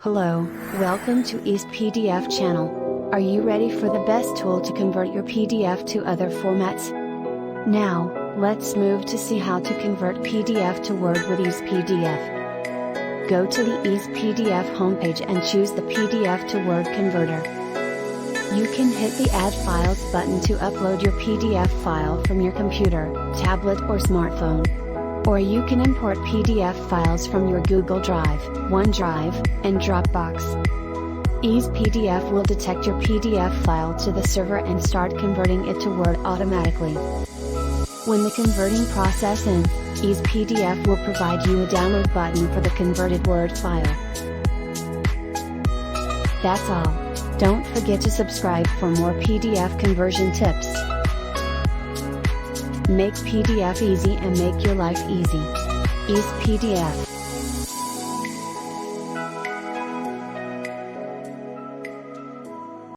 Hello, welcome to EasePDF channel. Are you ready for the best tool to convert your PDF to other formats? Now, let's move to see how to convert PDF to Word with EasePDF. Go to the EasePDF homepage and choose the PDF to Word converter. You can hit the Add Files button to upload your PDF file from your computer, tablet or smartphone. Or you can import PDF files from your Google Drive, OneDrive, and Dropbox. EasePDF will detect your PDF file to the server and start converting it to Word automatically. When the converting process ends, EasePDF will provide you a download button for the converted Word file. That's all. Don't forget to subscribe for more PDF conversion tips. Make PDF easy and make your life easy. EasePDF.